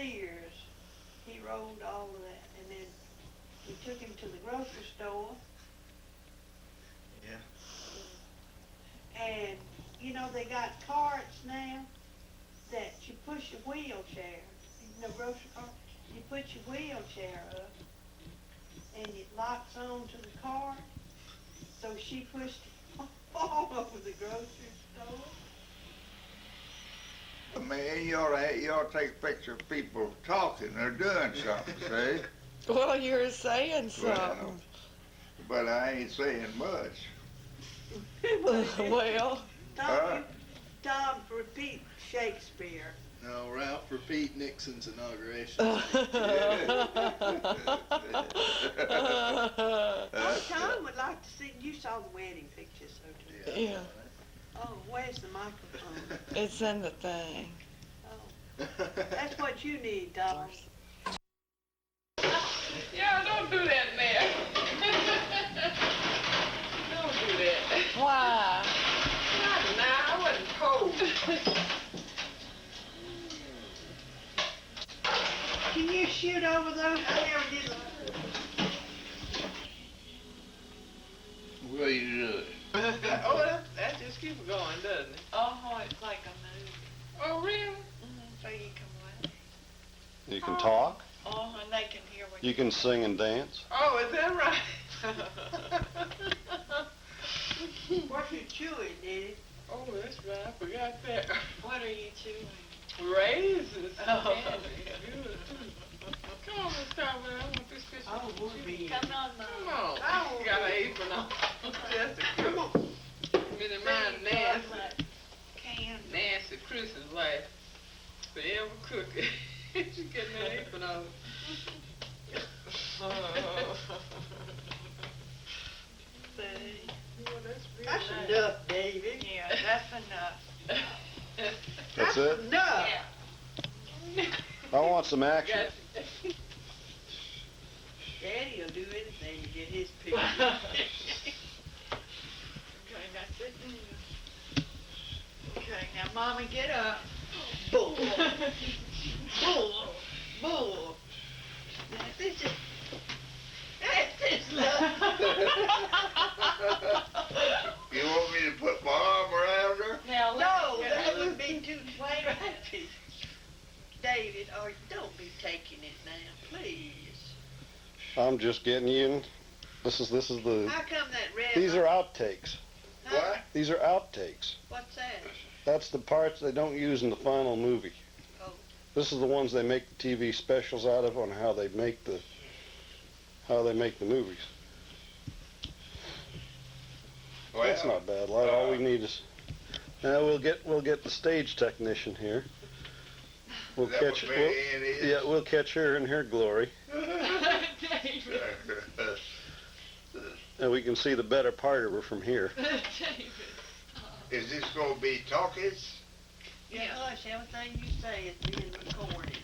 Sears. He rolled all of that, and then we took him to the grocery store. Yeah. And, you know, they got carts now that you push a wheelchair. You know, grocery cart, you put your wheelchair up, and it locks onto the cart. So she pushed it all over the grocery store. I mean, you ought to take a picture of people talking or doing something, see? Well, you're saying something. Well, but I ain't saying much. Well, Tom, repeat Shakespeare. No, Ralph, repeat Nixon's inauguration. Oh, Tom would like to see, you saw the wedding pictures, so too. Yeah. Oh, where's the microphone? It's in the thing. Oh, that's what you need, Tom. Yeah, don't do that, Mayor. Don't do that. Why? Not now, I wasn't cold. Can you shoot over those? I never did. What are you doing? Oh, that just keeps going, doesn't it? Oh, it's like a movie. Oh, really? So you can laugh. You can talk. Oh, and they can hear what You can sing and dance. Oh, is that right? What you chewing, Diddy? Oh, that's right. I forgot that. What are you chewing? Raisins. Oh. Man, it's good. Come on, Miss Carver. I want this picture. Oh, we'll be. Come on, Come Mom. on. I got an apron on. Just a Come on. minute, mine nasty. Can. Nancy Christmas life. Forever cooking. She's getting that apron on. That's enough, David. Yeah, that's enough. That's it? Enough. Yeah. I want some action. Daddy'll do anything to get his picture. Okay, that's it. Okay, now, Mommy, get up. Bull. Bull. Bull. This is love. You want me to put my arm around her? Now, No, that would be too scrappy. David, or don't be taking it now, please. I'm just getting you in. This is the. How come that red? These are outtakes. Huh? What? These are outtakes. What's that? That's the parts they don't use in the final movie. Oh. This is the ones they make the TV specials out of on how they make the movies. That's not bad. All we need is. Now we'll get the stage technician here. We'll Is that catch what Mary Ann is? Yeah, we'll catch her in her glory, and we can see the better part of her from here. Is this going to be talkies? Yeah, hush, everything you say is being recorded.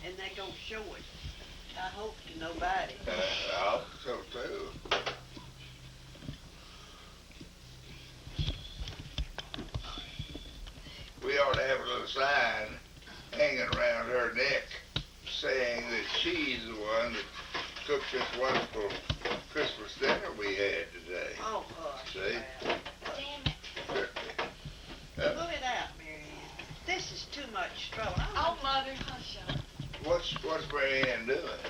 And they don't show it. I hope to nobody. I hope so too. We ought to have a little sign hanging around her neck saying that she's the one that cooked this wonderful Christmas dinner we had today. Oh, hush. See? Damn it. Pull it out, Mary Ann. This is too much trouble. Oh, Mother, hush up. What's Mary Ann doing?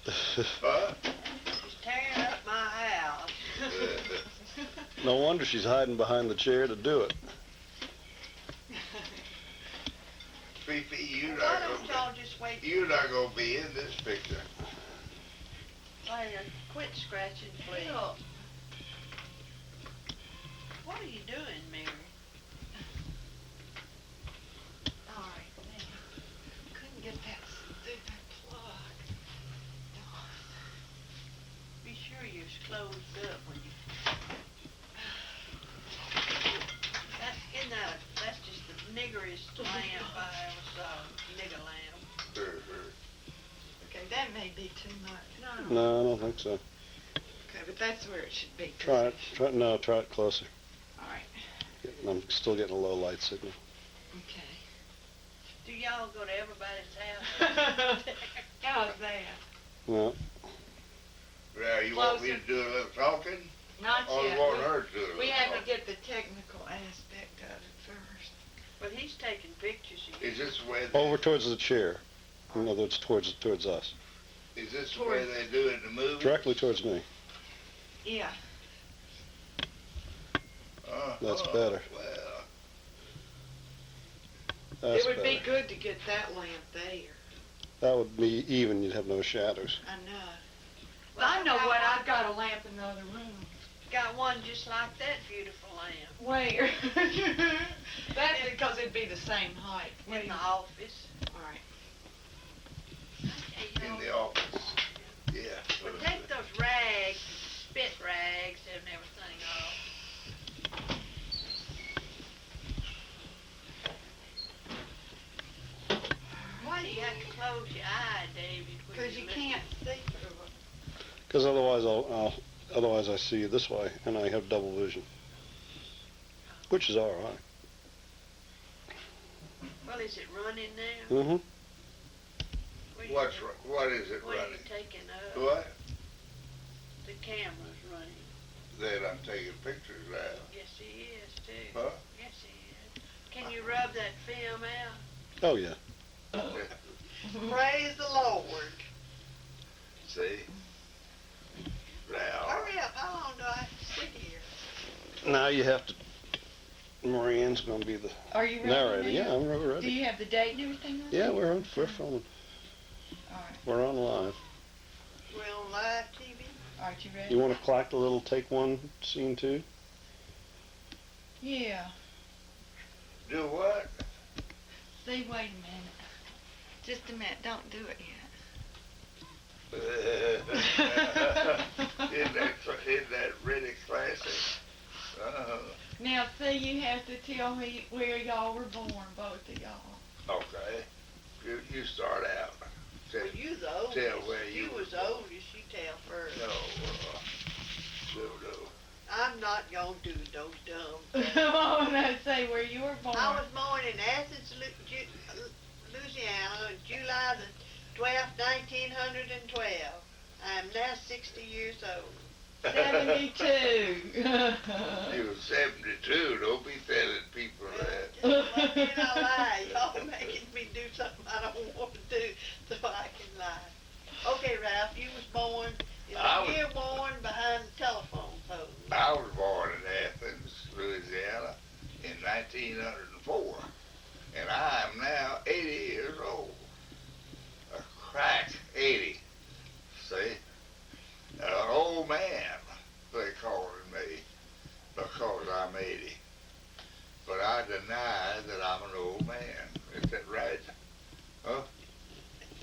Huh? She's tearing up my house. No wonder she's hiding behind the chair to do it. Fifi, Why don't y'all just wait? you're not going to be in this picture. Claire, quit scratching, please. What are you doing, Mary? All right, now. Couldn't get that stupid plug. Be sure you're closed up when you... That's just the niggeriest lamp I ever saw. Nigger lamp. Okay, that may be too much. No, I don't think so. Okay, but that's where it should be. Try it. Try it closer. All right. I'm still getting a low light signal. Okay. Do y'all go to everybody's house? How's that? Well, Well, you want me to do a little talking? Not Or yet. you want her to do a little We have to talking? get the technical aspect of it first. But he's taking pictures of you. Is this the way they, over towards the chair. In other words, towards us. is this the way they do it in the movies? Directly towards me. Yeah. That's better. Well, That's It would be better. good to get that lamp there. That would be even. You'd have no shadows. I know. Well, I know what, I've got a lamp in the other room. Got one just like that beautiful lamp Where? That's because it'd be the same height. in the office. Alright. Okay, in y'all. the office. Yeah. But take those rags, spit rags and everything off. Why do you have to close your eye, David? when Because you look can't at- see through it. Because otherwise I see you this way, and I have double vision, which is all right. Well, is it running now? Mm-hmm. What is it What are you running? taking up? What? The camera's running. That I'm taking pictures now. Yes, he is too. Huh? Yes, he is. Can you rub that film out? Oh yeah. Praise the Lord. See? Now, Hurry up. How long do I have to sit here? Now you have to. Marianne's going to be the Are you ready narrator. now? Yeah, I'm Do ready. you have the date and everything on Yeah, there? we're filming. Alright. We're on live. We're on live TV. Alright, you ready? You want to clack the little take one scene too? Yeah. do what? See, wait a minute. Just a minute. Don't do it Isn't that really classic? Uh-huh. Now, see, you have to tell me where y'all were born, both of y'all. Okay. You start out. Tell, Well, you the oldest. tell where you was the oldest. You tell first. No. I'm not gonna do those dumb things. I want to say where you were born. I was born in Athens, Louisiana, on July the 12th, 1912. I am now 60 years old. 72. You was 72. Don't be telling people that. Just why can't I lie? Y'all making me do something I don't want to do so I can lie. Okay, Ralph, you was born in the year born behind the telephone pole. I was born in Athens, Louisiana, in 1904, and I am now 80 years old. A crack 80. See? An old man, they calling me, because I'm 80. But I deny that I'm an old man. Is that right? Huh?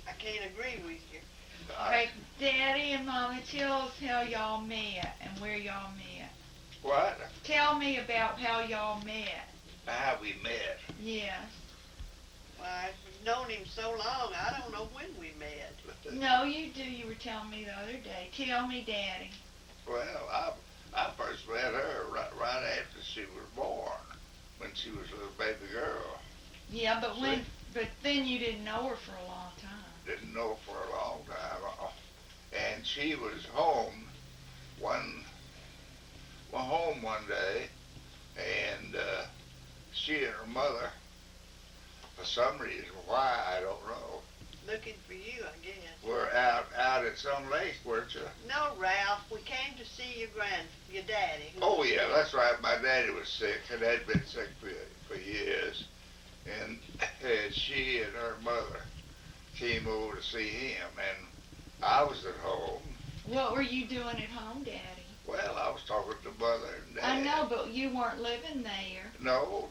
I can't agree with you. Hey, Daddy and Mama, tell us how y'all met and where y'all met. What? Tell me about how y'all met. How we met. Yes. Well, I've known him so long, I don't know when we met. No, you do. You were telling me the other day. Tell me, Daddy. Well, I first met her right after she was born, when she was a little baby girl. Yeah, but then you didn't know her for a long time. Didn't know her for a long time. And she was home one day, and she and her mother, for some reason, why, I don't know, Looking for you, I guess. were out at some lake, weren't you? No, Ralph, we came to see your daddy. Oh, yeah, that's right. My daddy was sick, and had been sick for years. And she and her mother came over to see him, and I was at home. What were you doing at home, Daddy? Well, I was talking to Mother and Dad. I know, but you weren't living there. No.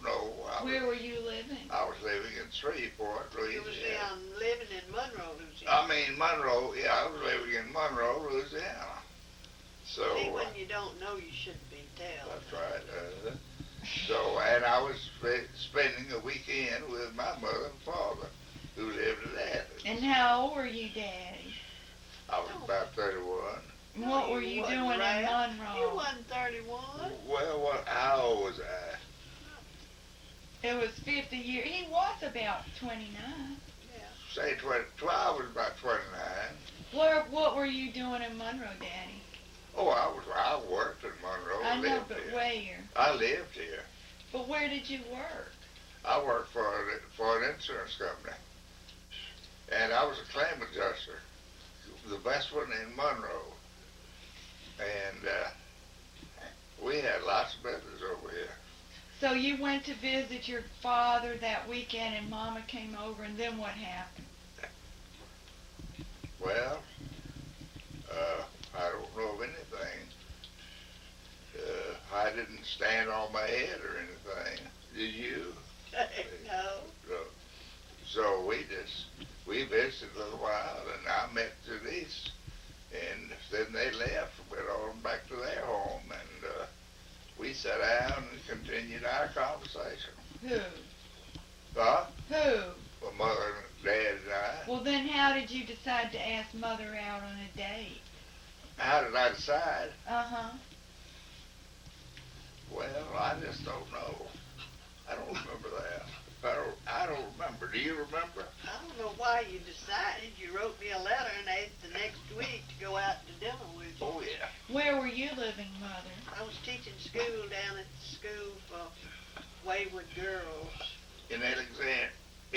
Where were you living? I was living in Shreveport, You was Louisiana. living in Monroe, Louisiana. I mean, Monroe, yeah, I was living in Monroe, Louisiana. So, See, when you don't know, you shouldn't be telling. that's right. So, and I was spending a weekend with my mother and father, who lived in Athens. And how old were you, Daddy? I was about 31. No, What were you you wasn't, doing in Ralph. Monroe? You wasn't 31. Well, how old was I? It was 50 years. He was about 29. Say 20, 12 was about 29. What were you doing in Monroe, Daddy? Oh, I worked in Monroe. I know, lived but here. where? I lived here. But where did you work? I worked for an insurance company, and I was a claim adjuster, the best one in Monroe. And we had lots of business over here. So you went to visit your father that weekend, and Mama came over, and then what happened? Well, I don't know of anything. I didn't stand on my head or anything. Did you? No. So we visited a little while, and I met Janice, and then they left and went on back to their home, and we sat down and continued our conversation. Who? Huh? Who? My mother and dad and I. Well, then how did you decide to ask Mother out on a date? How did I decide? Uh-huh. Well, I just don't know. I don't remember that. I don't remember. Do you remember? I don't know why you decided. You wrote me a letter and asked the next week to go out to dinner with you. Oh, yeah. Where were you living, Mother? I was teaching school down at the school for wayward girls. In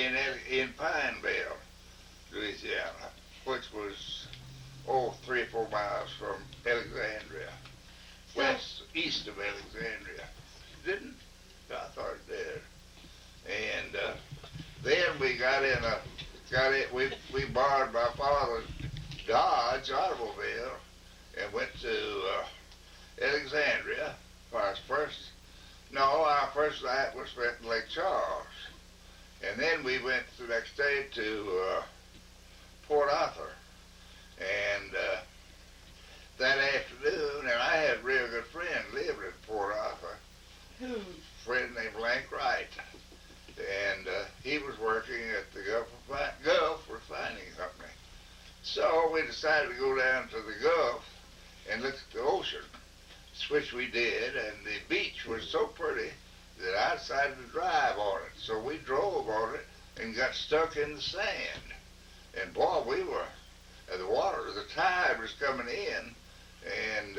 in Pineville, Louisiana, which was, 3 or 4 miles from Alexandria. East of Alexandria. Didn't? I thought it did. And then we we borrowed my father's Dodge automobile and went to Alexandria for our first night was spent in Lake Charles. And then we went the next day to Port Arthur. And that afternoon, and I had a real good friend living in Port Arthur. Who? A friend named Lank Wright. And he was working at the Gulf Refining Company. So we decided to go down to the Gulf and look at the ocean, which we did, and the beach was so pretty that I decided to drive on it. So we drove on it and got stuck in the sand. And boy, the tide was coming in, and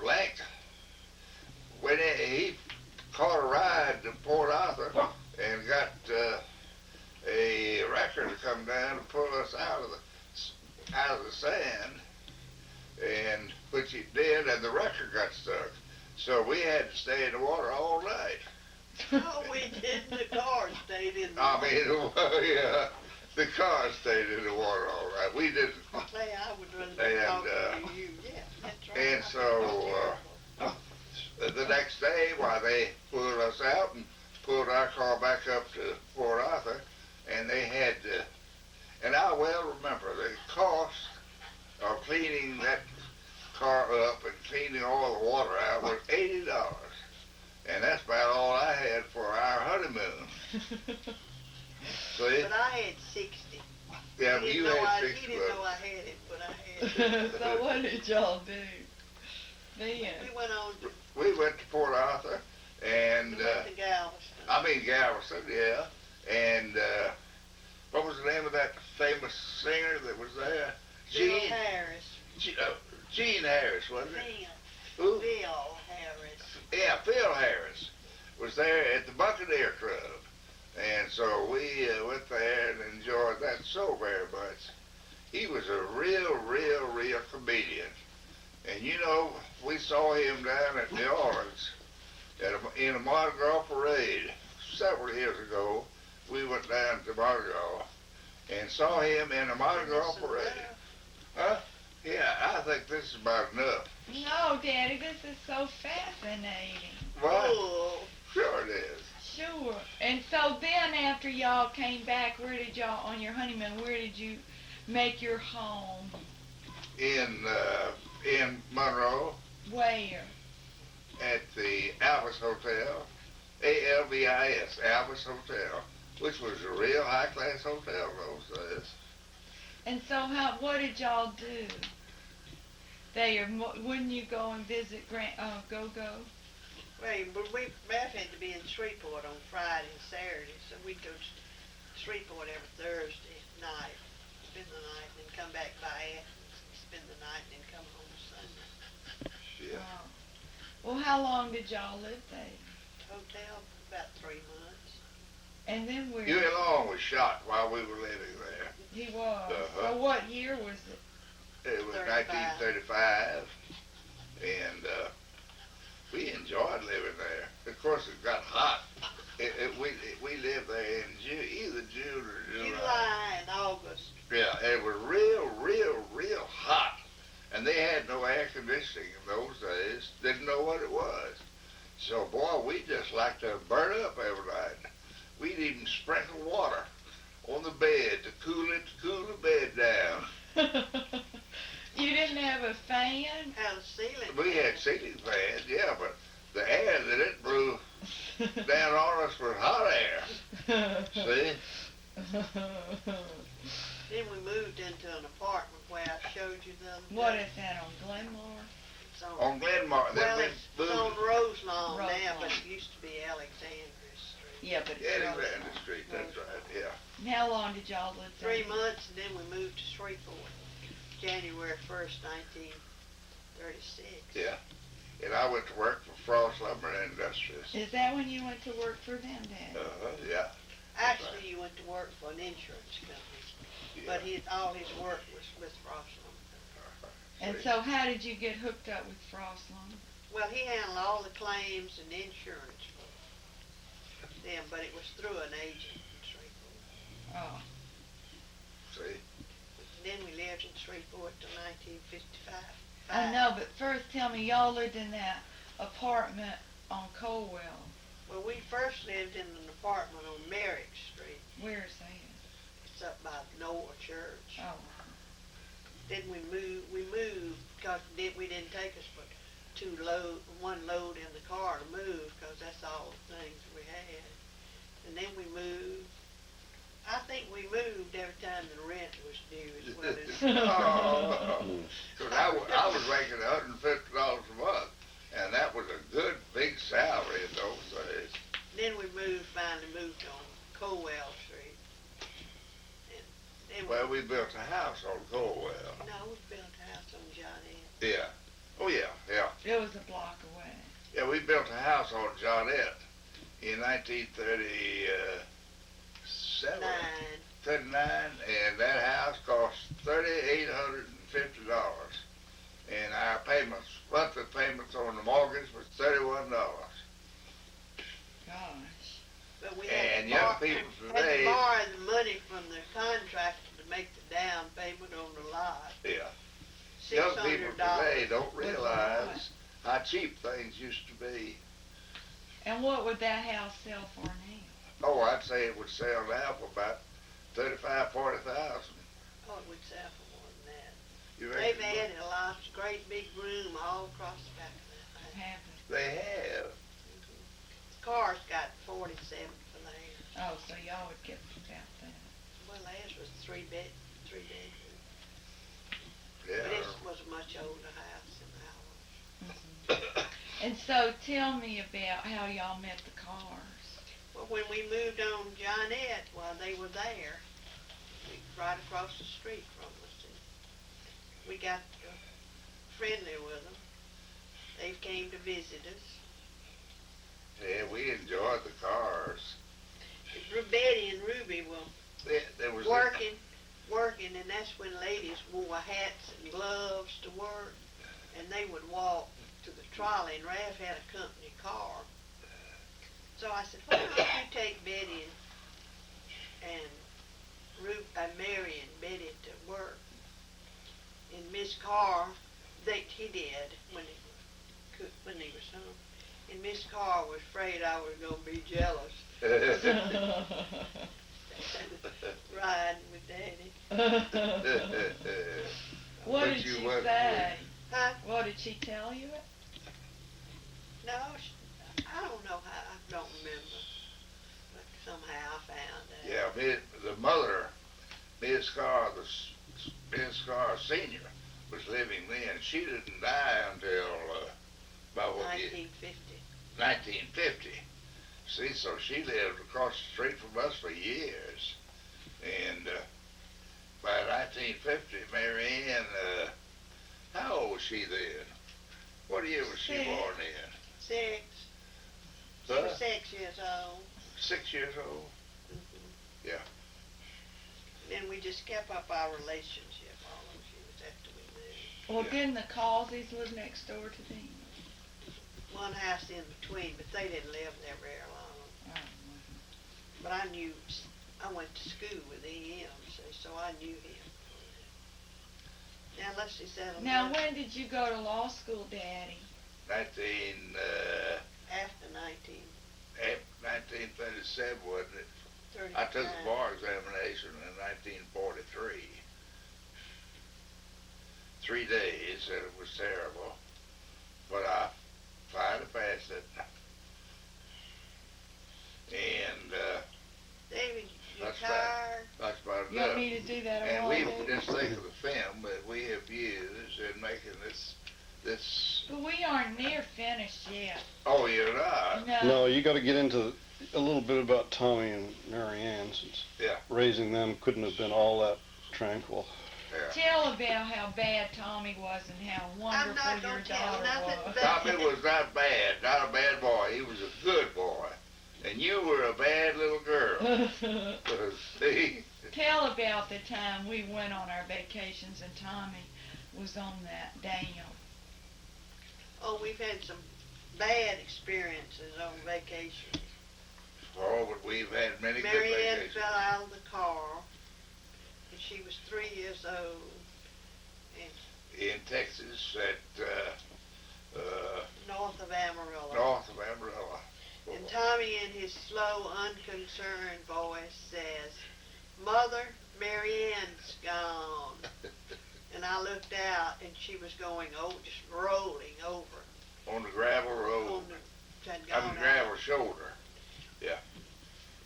Lank went in, he caught a ride to Port Arthur and got a wrecker to come down and pull us out of the sand, and which he did, and the wrecker got stuck. So we had to stay in the water all night. Oh, we didn't. The car stayed in the water. Yeah, the car stayed in the water all right. We didn't. Say, I would rather talk to you. Yeah, that's right. And so the next day, they pulled us out and pulled our car back up to Port Arthur, and they had and I well remember the cost of cleaning that car up and cleaning all the water out was $80. And that's about all I had for our honeymoon. See? But I had 60. Yeah, He you didn't know had He 60 didn't know bucks. I had it, but I had it. So what did y'all do then? We went on to, We went to Port Arthur, and we went to Galveston. Galveston, yeah. And what was the name of that famous singer that was there? Bill Harris. Gene Harris, wasn't it? Bill. Who? Bill Harris. Yeah, Phil Harris was there at the Buccaneer Club. And so we went there and enjoyed that so very much. He was a real comedian. And you know, we saw him down at New Orleans in a Mardi Gras parade several years ago. We went down to Mardi Gras and saw him in a Mardi Gras parade. Huh? Yeah, I think this is about enough. No, Daddy, this is so fascinating. What? Oh, Sure it is. Sure. And so then after y'all came back, where did y'all, on your honeymoon, where did you make your home? In Monroe Where? at the Alvis Hotel, ALVIS, Alvis Hotel, which was a real high-class hotel in those days. And so what did y'all do there? Wouldn't you go and visit Go-Go? But Beth had to be in Shreveport on Friday and Saturday, so we'd go to Shreveport every Thursday night, spend the night, and then come back by Athens, spend the night, and then come home Sunday. Yeah. Oh. Well, how long did y'all live there? Hotel for about 3 months. And then where? Huey Long was shot while we were living there. He was. Uh-huh. So what year was it? It was 35. 1935, and we enjoyed living there. Of course, it got hot. We lived there in either June or July. July and August. Yeah, it was real hot. And they had no air conditioning in those days. Didn't know what it was. So, boy, we just liked to burn up every night. We'd even sprinkle water on the bed to cool the bed down. You didn't have a fan? Had a ceiling. We had ceiling fans, yeah, but the air that it blew down on us was hot air. See? Then we moved into an apartment where I showed you the other What day. is that, on Glenmore? It's on, On Glenmore, then well, we it's on moved Roselawn now, Roselawn. but it used to be Alexandria Street. Yeah, but it's Alexander Roselawn. Street, that's right, yeah. And how long did y'all live there? 3 months, and then we moved to Shreveport, January 1st, 1936. Yeah. And I went to work for Frost Lumber Industries. Is that when you went to work for them, Dad? Yeah. Actually, you went to work for an insurance company, but Yeah. all his work was with Frostland. And See? so how did you get hooked up with Frostland? Well, he handled all the claims and insurance for them, but it was through an agent in Shreveport. Oh. See? And then we lived in Shreveport till 1955. I know, but first tell me, y'all lived in that apartment on Colwell. Well, we first lived in an apartment on Merrick Street. Where's that? It's up by Noah Church. Oh. Then we moved because we didn't take us but one load in the car to move, because that's all the things we had. And then we moved. I think we moved every time the rent was due as well as. Oh, 'cause I was making $150 a month, and that was a good big salary in those days. Then we finally moved on Colwell Street. And then Well, we built a house on Colwell. no, we built a house on John Ed. Yeah. Oh, yeah. It was a block away. Yeah, we built a house on Johnette in 1937, 39, and that house cost $3,850. And our monthly payments on the mortgage was $31. Gosh. But we And had young to people had today- to borrow the money from the contractor to make the down payment on the lot. Yeah. Young people $600. today don't realize how cheap things used to be. And what would that house sell for now? Oh, I'd say it would sell now for about 35, 40,000. Oh, it would sell for more than that. You They've reckon? added a lot, great big room all across the back of that house. Happened. They have. The car's got 47 for theirs. Oh, so y'all would get about that. Well, theirs was three bedroom. Yeah. But it was a much older house than ours. And so tell me about how y'all met the Cars. Well, when we moved on Johnette, while they were there, right across the street from us, and we got friendly with them. They came to visit us. Yeah, we enjoyed the Cars. Betty and Ruby were There was working, and that's when ladies wore hats and gloves to work, and they would walk to the trolley, and Raph had a company car. So I said, why don't you take Betty and Mary and Betty to work? And Miss Carr, he did when he was home. And Miss Carr was afraid I was gonna be jealous riding with Daddy. What But did you she wasn't say? Huh? What did she tell you? No, I don't know how. I don't remember. But somehow I found out. Yeah, the mother, Miss Carr Senior, was living then. She didn't die until about what year? 1950. 1950. See, so she lived across the street from us for years. And by 1950, Mary Ann, how old was she then? What year was she born in? 6. She Huh? was 6 years old. 6 years old? Yeah. Then we just kept up our relationship all those years after we moved. Well, Yeah. didn't the Causeys live next door to them? One house in between, but they didn't live there very long. But I went to school with him, so I knew him. Now let's see, settle Now, down when did you go to law school, Daddy? 19, after 1937, wasn't it? 1939. I took the bar examination in 1943. 3 days, and it was terrible. But I finally passed it. And David, you That's tired? that's about You want enough. me to do that And all we day? just think of the film that we have used in making this. But we aren't near finished yet. Oh, you're not. No, you gotta get into a little bit about Tommy and Mary Ann, since Yeah. raising them couldn't have been all that tranquil. Yeah. Tell about how bad Tommy was and how I'm wonderful not your gonna tell daughter nothing was. but- Tommy was not bad, not a bad boy. He was a good boy. And you were a bad little girl. See? Tell about the time we went on our vacations and Tommy was on that dam. Oh, we've had some bad experiences on vacation. Oh, but we've had many good Mary Ann vacations. fell out of the car, and she was 3 years old, In Texas at north of Amarillo. north of Amarillo. And Tommy, in his slow, unconcerned voice, says, "Mother, Mary Ann's gone." And I looked out, and she was going just rolling over On the gravel road. on the, had On gone the gravel out. shoulder.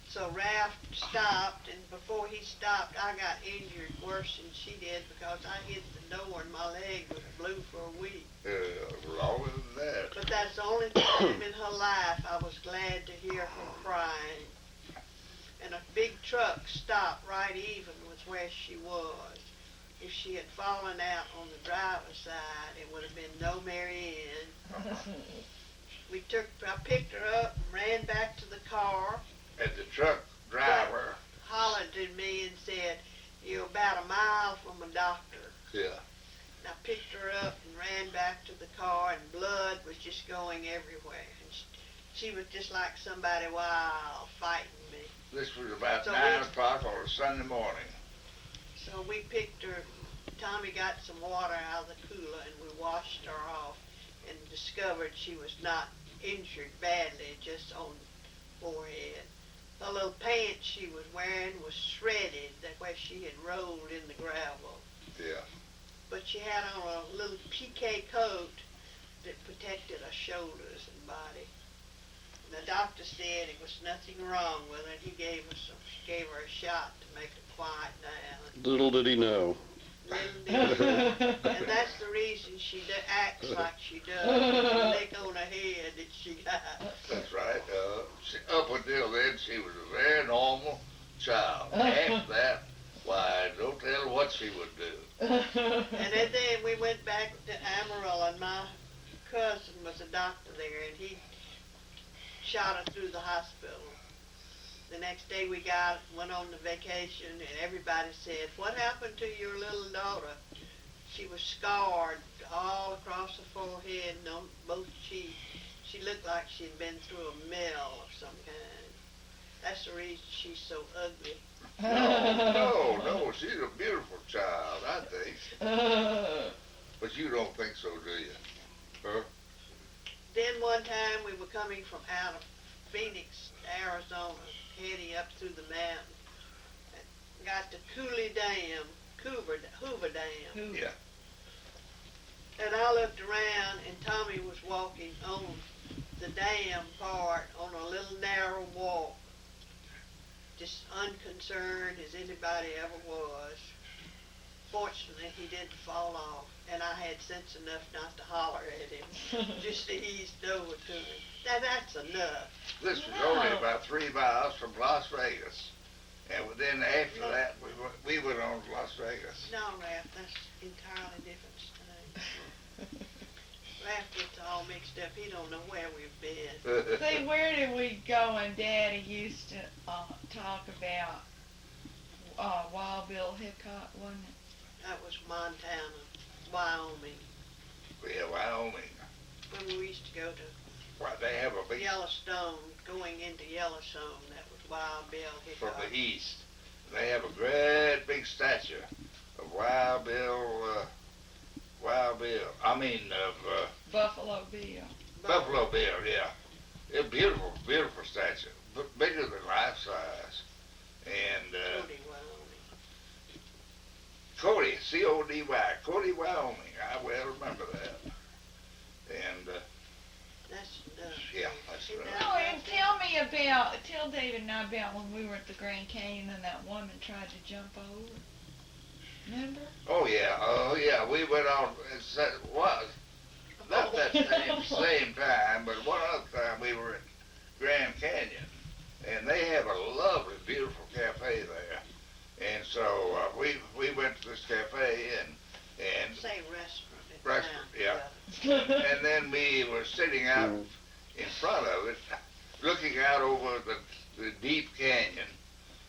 So Ralph stopped, and before he stopped, I got injured worse than she did because I hit the door and my leg was blue for a week. Longer than that. But that's the only time in her life I was glad to hear her crying. And a big truck stopped right even with where she was. If she had fallen out on the driver's side, it would have been no Mary Ann. I picked her up and ran back to the car, And the truck driver, hollered at me and said, "You're about a mile from a doctor." yeah, And I picked her up and ran back to the car, and blood was just going everywhere. And she was just like somebody wild fighting me. this was about So 9 we- o'clock on a Sunday morning. So we picked her, Tommy got some water out of the cooler, and we washed her off and discovered she was not injured badly, just on the forehead. The little pants she was wearing was shredded, that where she had rolled in the gravel. Yeah. But she had on a little PK coat that protected her shoulders and body. And the doctor said it was nothing wrong with her. He gave her a shot to make her quiet down. Little did he know. Little did he. And that's the reason she acts like she does. The lick on her head that she got. That's right. Up until then, she was a very normal child. After that, why, don't tell her what she would do. And then we went back to Amarillo, and my cousin was a doctor there, and he shot her through the hospital. The next day we went on the vacation, and everybody said, "What happened to your little daughter?" She was scarred all across the forehead and on both cheeks. She looked like she'd been through a mill of some kind. That's the reason she's so ugly. No, she's a beautiful child, I think. But you don't think so, do you? Huh? Then one time we were coming from out of Phoenix, Arizona, heading up through the mountain. Got to Hoover Dam. Yeah. And I looked around, and Tommy was walking on the dam part on a little narrow walk, just unconcerned as anybody ever was. Fortunately, he didn't fall off, and I had sense enough not to holler at him, just to ease over to him. That's enough. This was No. only about 3 miles from Las Vegas. And then after No. that, we went on to Las Vegas. No, Ralph, that's entirely different state. Ralph gets all mixed up. He don't know where we've been. See, where did we go? And Daddy used to talk about Wild Bill Hickok, wasn't it? That was Montana, Wyoming. Yeah, Wyoming. When we used to go to Why, they have a big, Yellowstone, going into Yellowstone, that was Wild Bill from Hickok. the east. They have a great big statue of Wild Bill, Buffalo Bill. Buffalo Bill, yeah. It's a beautiful, beautiful statue. Bigger than life size. And, Cody, Wyoming. Cody, C-O-D-Y, Cody, Wyoming. I well remember that. And, That's enough. yeah, that's See, right. now No, and tell David and I about when we were at the Grand Canyon and that woman tried to jump over. Remember? Oh yeah, we went on, was, not that same time, but one other time we were at Grand Canyon, and they have a lovely, beautiful cafe there, and so we went to this cafe and Say restaurant. it Restaurant, sounds yeah. better. and then we were sitting out in front of it, looking out over the deep canyon,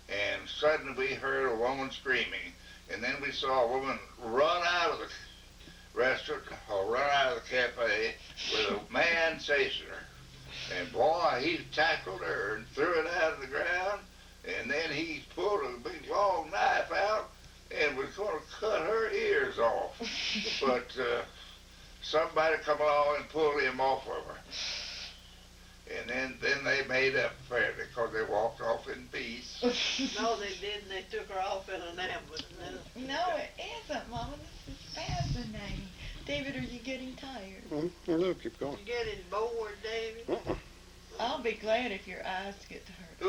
and suddenly we heard a woman screaming, and then we saw a woman run out of the restaurant or run out of the cafe with a man chasing her. And boy, he tackled her and threw it out of the ground, and then he pulled a big long knife out and was going to cut her ears off. But somebody come along and pulled him off of her. And then they made up fairly because they walked off in peace. No, they didn't. They took her off in an ambulance. No, it isn't, Mama. This is fascinating. David, are you getting tired? No, keep going. You getting bored, David? I'll be glad if your eyes get to hurt. Who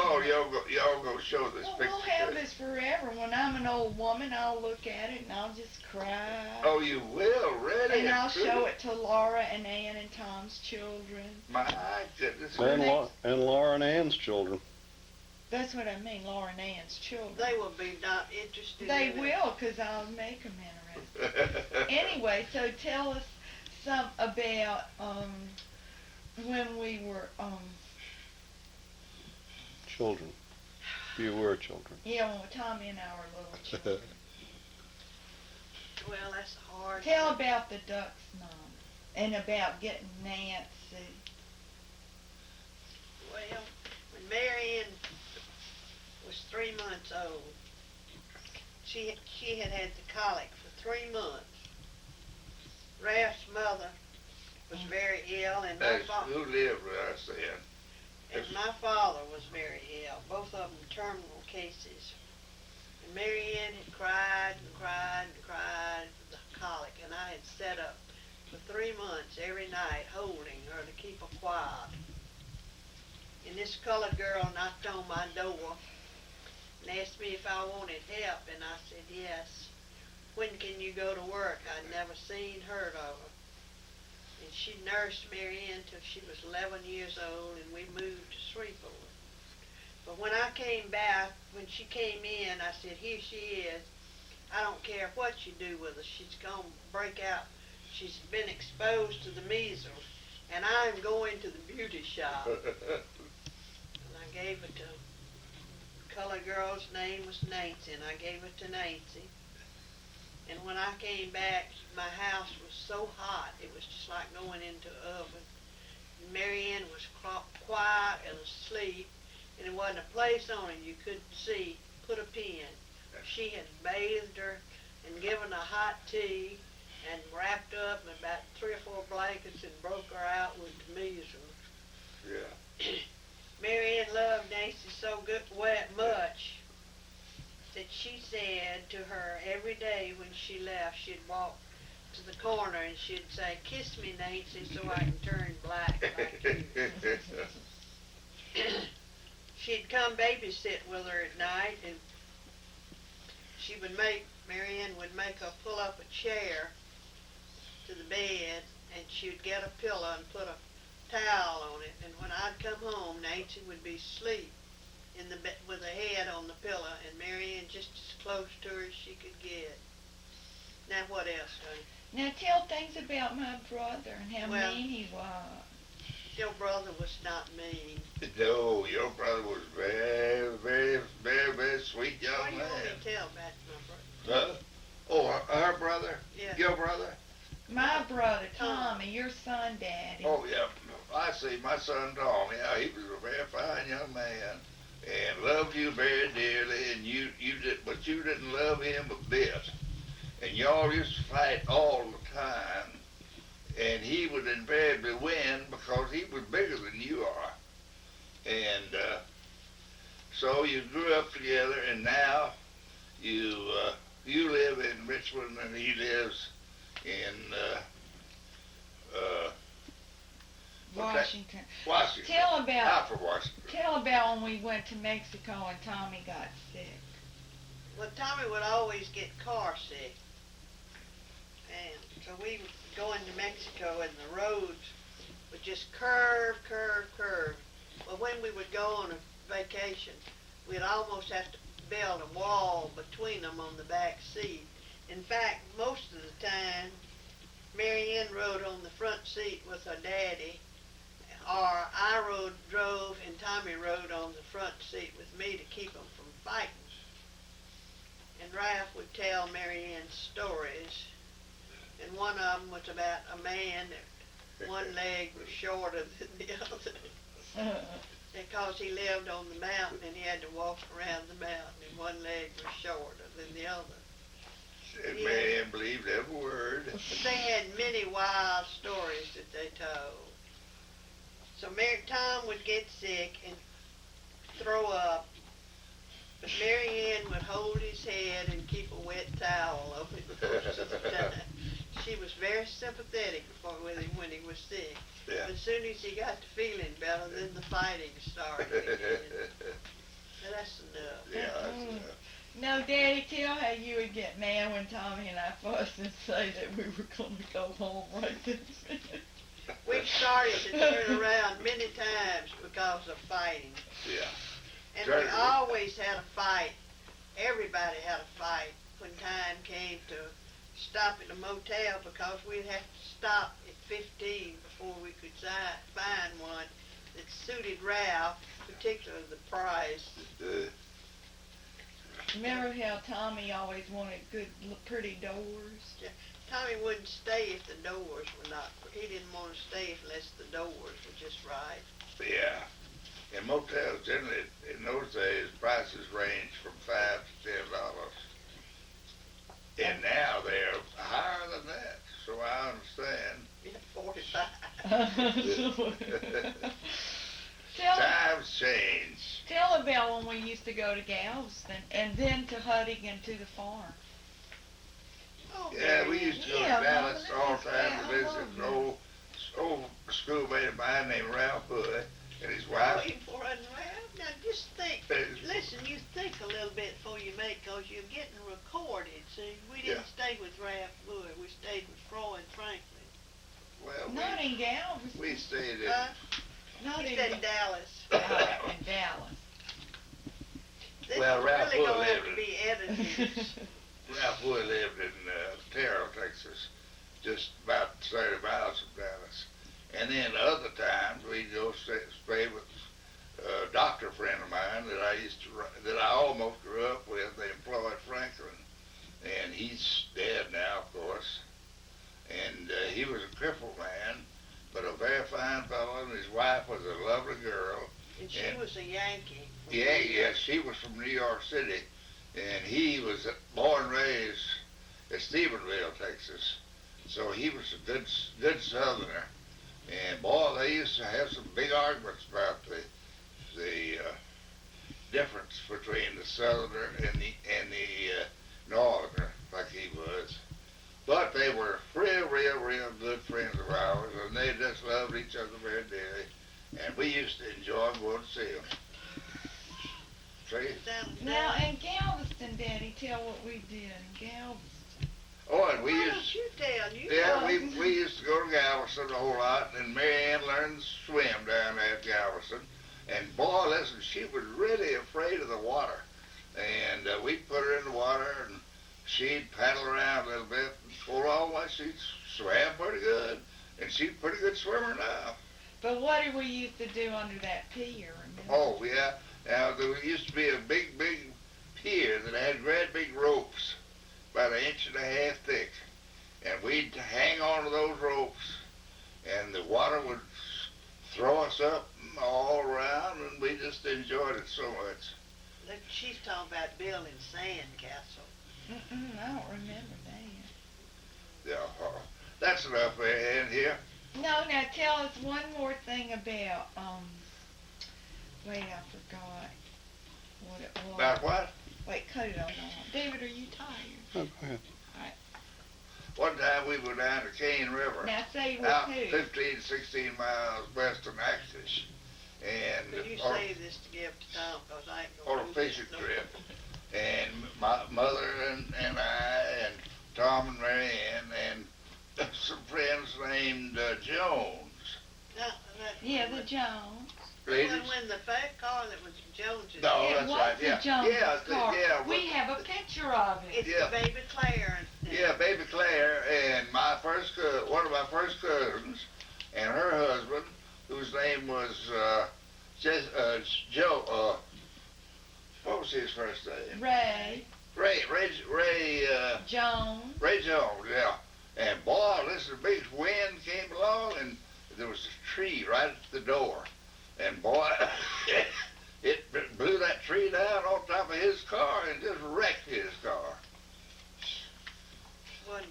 all y'all go show this Well, picture we'll have to? this forever. When I'm an old woman, I'll look at it and I'll just cry. Oh, you will, really? And I'll show it to Laura and Ann and Tom's children. My goodness. And Laura and Ann's children. That's what I mean, Laura and Ann's children. They will be not interested They in it. will, because I'll make them interested. Anyway, so tell us some about when we were Children. You were children. yeah, when Tommy and I were little children. Well, that's hard. Tell about the ducks, Mom, and about getting Nancy. Well, when Mary Ann was 3 months old, she had had the colic for 3 months. Ralph's mother was very ill, and my That's father. who lived with us then. And my father was very ill, both of them terminal cases. And Mary Ann had cried and cried and cried with the colic, and I had sat up for 3 months every night holding her to keep her quiet. And this colored girl knocked on my door and asked me if I wanted help, and I said yes. When can you go to work? I'd never seen, heard of her. And she nursed Mary Ann till she was 11 years old, and we moved to Shreveport. But when I came back, when she came in, I said, here she is. I don't care what you do with her. She's going to break out. She's been exposed to the measles, and I'm going to the beauty shop. And I gave it to the colored girl's name was Nancy, and I gave it to Nancy. And when I came back, my house was so hot, it was just like going into an oven. And Mary Ann was quiet and asleep, and there wasn't a place on her you couldn't see, put a pin. She had bathed her and given her hot tea and wrapped her up in about 3 or 4 blankets and broke her out with the measles. Yeah. Mary Ann loved Nancy so much that she said to her every day when she left, she'd walk to the corner and she'd say, kiss me, Nancy, so I can turn black like you. She'd come babysit with her at night, and Mary Ann would make her pull up a chair to the bed, and she would get a pillow and put a towel on it, and when I'd come home, Nancy would be asleep in the bed with her head on the pillow, and Mary Ann just as close to her as she could get. Now what else, honey? Now tell things about my brother and how Well, mean he was. Your brother was not mean. No, your brother was very, very, very, very sweet What young do you want me man. to tell about my brother? Huh? Oh, her brother? Yeah. Your brother? My brother, Tommy, your son, Daddy. Oh, yeah. I see. My son Tom. Yeah, he was a very fine young man, and loved you very dearly. And you did, but you didn't love him a bit. And y'all used to fight all the time. And he would invariably win because he was bigger than you are. And so you grew up together, and now you live in Richmond, and he lives in Washington. Washington. Tell about Out from Washington. Tell about when we went to Mexico and Tommy got sick. Well, Tommy would always get car sick. And so we would go into Mexico and the roads would just curve. Well, when we would go on a vacation, we'd almost have to build a wall between them on the back seat. In fact, most of the time, Mary Ann rode on the front seat with her daddy, or I drove and Tommy rode on the front seat with me to keep them from fighting. And Ralph would tell Mary Ann stories, and one of them was about a man that one leg was shorter than the other, because he lived on the mountain and he had to walk around the mountain, and one leg was shorter than the other. And Mary Ann believed every word. But they had many wild stories that they told. So Tom would get sick and throw up, but Mary Ann would hold his head and keep a wet towel over him most of the time. She was very sympathetic with him when he was sick. Yeah. But as soon as he got to feeling better, then the fighting started again. But that's enough. Yeah, that's enough. No, Daddy, tell how you would get mad when Tommy and I fussed and say that we were going to go home right this minute. We've started to turn around many times because of fighting. Yeah. And we always had a fight. Everybody had a fight when time came to stop at a motel, because we'd have to stop at 15 before we could find one that suited Ralph, particularly the price. Remember how Tommy always wanted good, pretty doors? Tommy wouldn't stay if the doors were not. He didn't want to stay unless the doors were just right. Yeah. In motels, generally, in those days, prices ranged from $5 to $10. And now they're higher than that, so I understand. 45. Times change. Tell about when we used to go to Galveston and then to Huntington to the farm. Oh, Yeah, we used to go to Yeah, Dallas Mama, all the time yeah, to I visit love an old schoolmate of mine named Ralph Hood and his wife. Waiting for us, Ralph. Now just think. Listen, you think a little bit before you make, because you're getting recorded. See, we didn't stay with Ralph Wood. We stayed with Freud Franklin. Well, Not in Galveston. we stayed in. Not He in said Dallas. in Dallas. This Well, is Ralph really Wood going to have lived to be edited. Ralph Wood lived in Terrell, Texas, just about 30 miles from Dallas. And then other times we'd go stay with a doctor friend of mine that I almost grew up with, named Floyd Franklin. And he's dead now, of course. And he was a crippled man, but a very fine fellow, and his wife was a lovely girl. And she was a Yankee. Yeah, she was from New York City, and he was born and raised in Stephenville, Texas. So he was a good Southerner. And boy, they used to have some big arguments about the difference between the Southerner and the Northerner, like he was. But they were real good friends of ours, and they just loved each other very dearly. And we used to enjoy going to see them. See? Now in Galveston, Daddy, tell what we did in Galveston. Oh, and we Why used, don't you tell? You yeah, know. we used to go to Galveston a whole lot, and Mary Ann learned to swim down there at Galveston. And boy, listen, she was really afraid of the water. And we'd put her in the water, and she'd paddle around a little bit. And before long, she swam pretty good, and she's a pretty good swimmer now. But what did we used to do under that pier? Remember? Oh, yeah. Now, there used to be a big pier that had great big ropes, about 1.5 inches thick. And we'd hang on to those ropes, and the water would throw us up all around, and we just enjoyed it so much. Look, she's talking about building sandcastle. I don't remember that. Yeah, that's enough in here. No, now tell us one more thing about, wait, I forgot what it was. About what? Wait, cut it on. David, are you tired? Oh, go ahead. One time we were down the Cane River, Now say with out who? 15, 16 miles west of Natchitoches, and Could you on, save this to give to Tom, because I ain't gonna on a do this fishing no trip. more. And my mother and I and Tom and Mary Ann and some friends named Jones. No, Yeah, the Jones. Ladies? when the fat car that was Jones's. No, It that's was right, the yeah. Jones Yeah, car. yeah, We have a picture of it. It's Yeah. the baby Claire. Yeah, baby Claire and my one of my first cousins and her husband, whose name was Joe. What was his first name? Ray Jones. Ray Jones. Yeah. And boy, listen, the big wind came along, and there was a tree right at the door, and boy, it blew that tree down on top of his car and just wrecked his car. Wasn't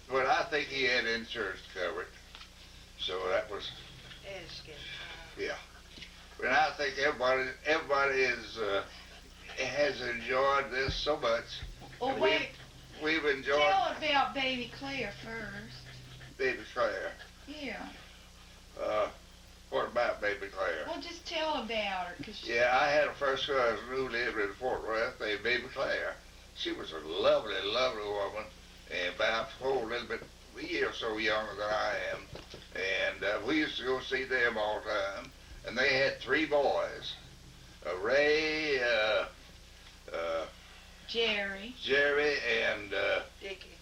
But I think he had insurance covered, so that was, asking. yeah. But I think everybody is has enjoyed this so much. Oh, And wait. We've enjoyed Tell about baby Claire first. Baby Claire. Yeah. What about Baby Claire? Well, just tell about her, 'cause she, Yeah, I had a first cousin who lived in Fort Worth named Baby Claire. She was a lovely, lovely woman, and about a little bit, a year or so younger than I am. And we used to go see them all the time. And they had 3 boys, Ray, Jerry, Jerry, and Dickie.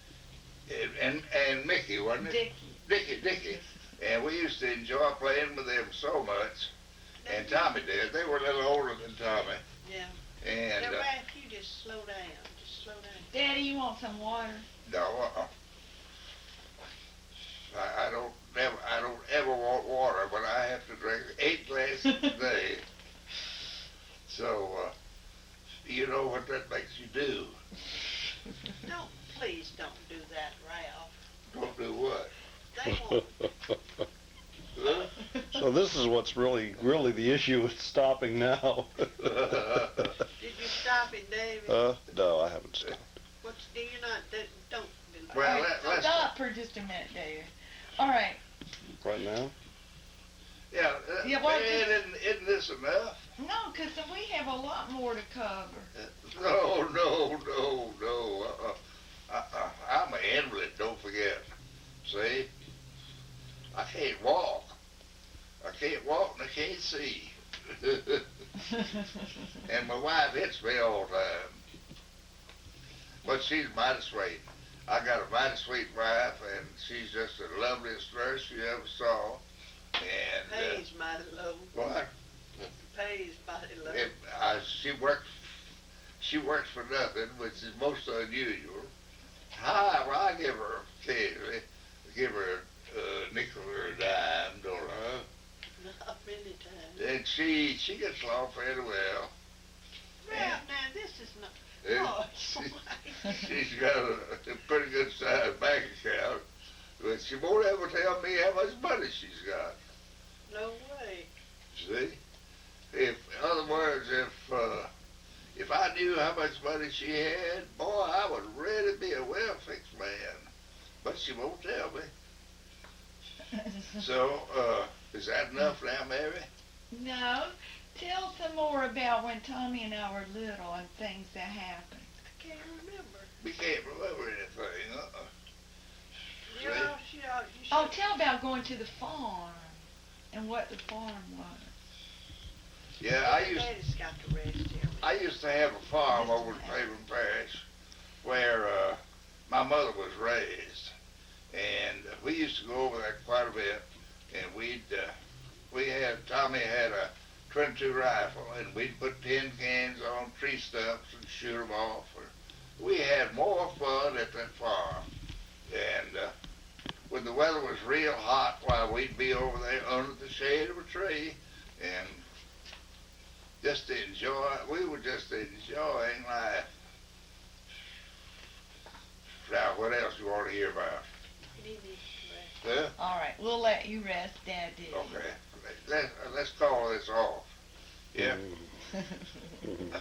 and Mickey, wasn't it? Dickie. And we used to enjoy playing with them so much. And Tommy did. They were a little older than Tommy. Yeah. And Now, Ralph, you just slow down. Just slow down. Daddy, you want some water? no, I don't ever want water, but I have to drink 8 glasses a day. So you know what that makes you do. Please don't do that, Ralph. Don't do what? They won't. Huh? So this is what's really the issue with stopping now. Did you stop it, David? No, I haven't stopped. Do you not? Don't do that. Well, All right, let's- stop for just a minute, David. All right. Right now? Yeah, Yeah, well, man, isn't this enough? No, 'cause we have a lot more to cover. No. I'm an invalid, don't forget. See? I can't walk. And I can't see. And my wife hits me all the time. But she's mighty sweet. I got a mighty sweet wife, and she's just the loveliest nurse you ever saw. And Pays mighty low. what? Pays mighty low. She works for nothing, which is most unusual. However, I give her occasionally, a nickel or a dime, don't I? Not many times. And she gets along fairly well. Ralph, now this is not. And Oh, it's all right. she's got a pretty good sized bank account, but she won't ever tell me how much money she's got. No way. See? In other words, if I knew how much money she had, boy, I would really be a well-fixed man. But she won't tell me. So, is that enough now, Mary? No. Tell some more about when Tommy and I were little and things that happened. I can't remember. We can't remember anything. see? You know, you Oh, should. tell about going to the farm and what the farm was. Yeah, Daddy's got the rest here. I used to have a farm over in Cleveland Parish where my mother was raised, and we used to go over there quite a bit. And Tommy had a 22 rifle, and we'd put tin cans on tree stumps and shoot them off. We had more fun at that farm. And when the weather was real hot, why, we'd be over there under the shade of a tree and we were just enjoying life. Now, what else you want to hear about? He needs to rest. Huh? All right, we'll let you rest, Daddy. Okay. Let's call this off. Yeah. Mhm.